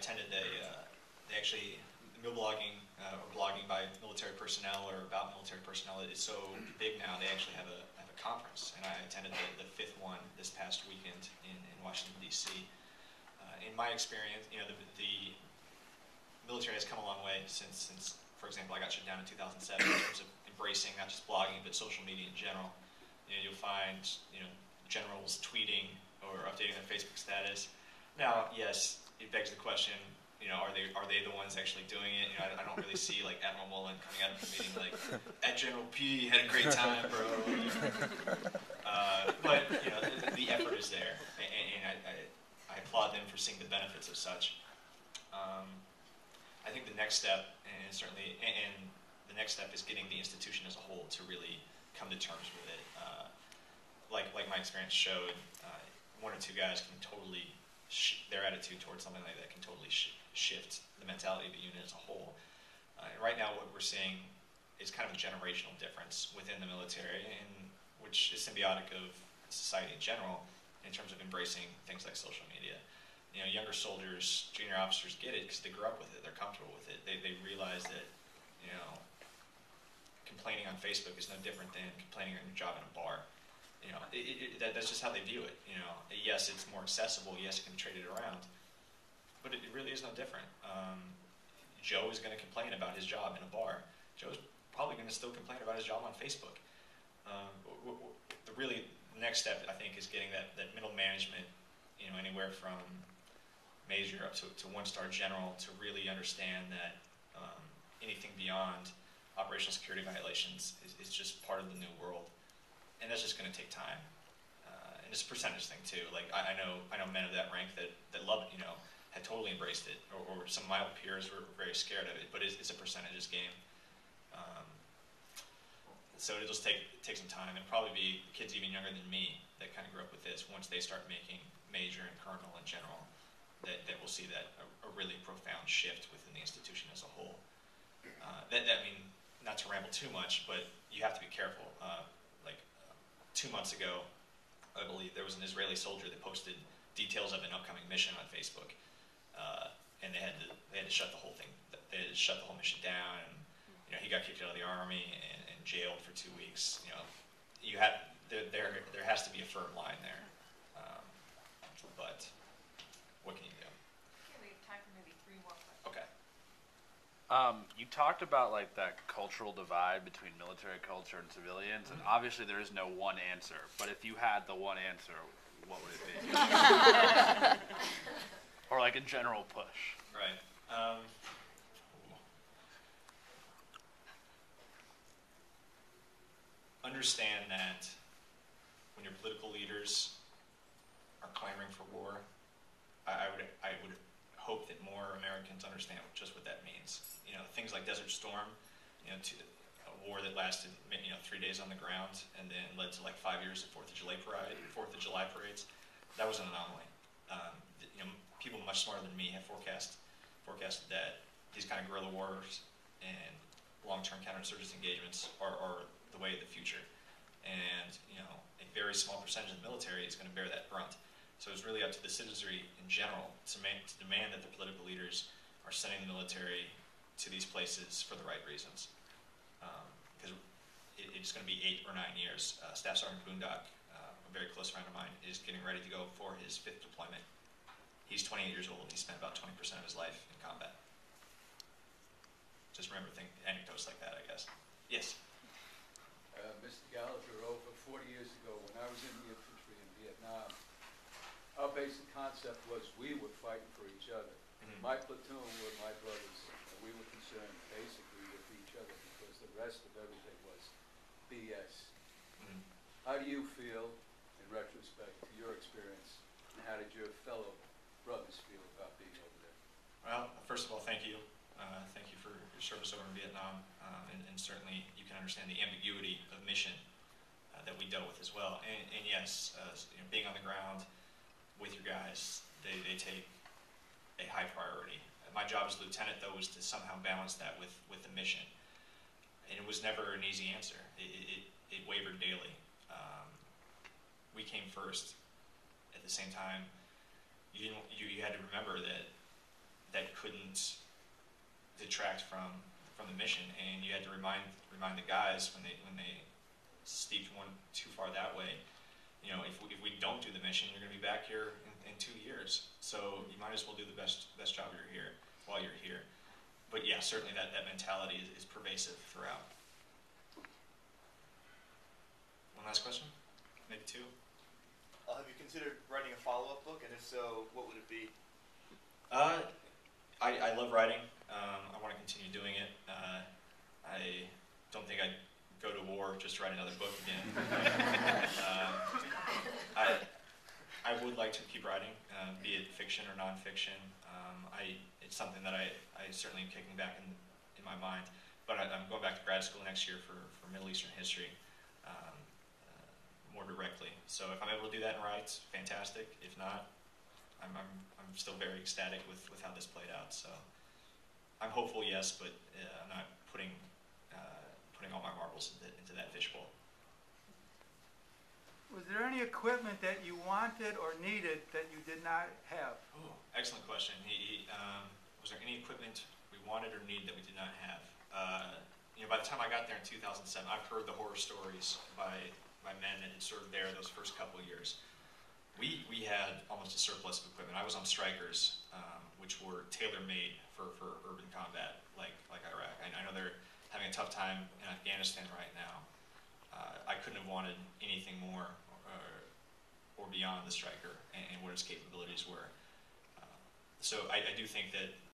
attended they actually, blogging or blogging by military personnel or about military personnel is so big now. They actually have a conference, and I attended the fifth one this past weekend in Washington, D.C. In my experience, the military has come a long way since, for example, I got shut down in 2007 in terms of embracing not just blogging but social media in general. You'll find generals tweeting or updating their Facebook status. Now, yes, it begs the question, are they the ones actually doing it? I don't really see like Admiral Mullen coming out of the meeting like, "At General P, had a great time, bro." But the effort is there, and I applaud them for seeing the benefits of such. I think the next step, the next step is getting the institution as a whole to really come to terms with it. Like my experience showed, one or two guys can totally their attitude towards something like that can totally shift the mentality of the unit as a whole. Right now, what we're seeing is kind of a generational difference within the military, which is symbiotic of society in general in terms of embracing things like social media. Younger soldiers, junior officers get it because they grew up with it. They're comfortable with it. They realize that complaining on Facebook is no different than complaining on your job in a bar. That's just how they view it. Yes, it's more accessible. Yes, it can be traded around, but it really is no different. Joe is going to complain about his job in a bar. Joe's probably going to still complain about his job on Facebook. The next step, I think, is getting that middle management, anywhere from major up to one-star general, to really understand that anything beyond operational security violations is just part of the new world. And that's just going to take time, and it's a percentage thing too. Like I know men of that rank that love it, had totally embraced it, or some of my peers were very scared of it. But it's a percentages game, so it'll just take some time, and probably be kids even younger than me that kind of grew up with this. Once they start making major and colonel in general, that we'll see that a really profound shift within the institution as a whole. Not to ramble too much, but you have to be careful. 2 months ago, I believe, there was an Israeli soldier that posted details of an upcoming mission on Facebook, and they had to shut the whole thing. They had to shut the whole mission down, and he got kicked out of the army and jailed for 2 weeks. There has to be a firm line there, but what can you do? Okay, we have time for maybe 3 more questions. Okay. You talked about like that cultural divide between military culture and civilians, and obviously there is no one answer, but if you had the one answer, what would it be? Or like a general push. Right. Understand that when your political leaders are clamoring for war, I would hope that more Americans understand just what that means. Things like Desert Storm, to a war that lasted 3 days on the ground and then led to like 5 years of Fourth of July parades. That was an anomaly. People much smarter than me have forecasted that these kind of guerrilla wars and long-term counterinsurgency engagements are the way of the future. And a very small percentage of the military is going to bear that brunt. So it's really up to the citizenry in general to demand that the political leaders are sending the military to these places for the right reasons. Because it's going to be 8 or 9 years. Staff Sergeant Boondock, a very close friend of mine, is getting ready to go for his 5th deployment. He's 28 years old, and he spent about 20% of his life in combat. Just remember anecdotes like that, I guess. Yes? Mr. Gallagher, over 40 years ago, when I was in the infantry in Vietnam, our basic concept was we were fighting for each other. Mm-hmm. My platoon were my brothers, and we were concerned basically with each other because the rest of everything was BS. Mm-hmm. How do you feel, in retrospect, to your experience, and how did your fellow brothers feel about being over there? Well, first of all, thank you. Thank you for your service over in Vietnam, and certainly you can understand the ambiguity of mission that we dealt with as well. And yes, being on the ground with your guys, they take a high priority. My job as lieutenant, though, was to somehow balance that with the mission. And it was never an easy answer. It wavered daily. We came first. At the same time, you had to remember that that couldn't detract from the mission, and you had to remind the guys when they steeped one too far that way. You know, if we don't do the mission, you're going to be back here in 2 years. So you might as well do the best job while you're here. But yeah, certainly that mentality is pervasive throughout. One last question, maybe two. Have you considered writing a follow-up book, and if so, what would it be? I love writing. I want to continue doing it. I don't think I'd go to war just to write another book again. I would like to keep writing, be it fiction or nonfiction. It's something that I certainly am kicking back in my mind. But I'm going back to grad school next year for Middle Eastern history, more directly. So if I'm able to do that and write, fantastic. If not, I'm still very ecstatic with how this played out. So I'm hopeful, yes, but I'm not putting all my marbles into that fishbowl. Was there any equipment that you wanted or needed that you did not have? Ooh, excellent question. Was there any equipment we wanted or needed that we did not have? By the time I got there in 2007, I've heard the horror stories by men that had served there those first couple of years. We had almost a surplus of equipment. I was on Strikers, which were tailor-made for urban combat, like Iraq. I know they're having a tough time in Afghanistan right now. I couldn't have wanted anything more or beyond the Striker and what its capabilities were. So I do think that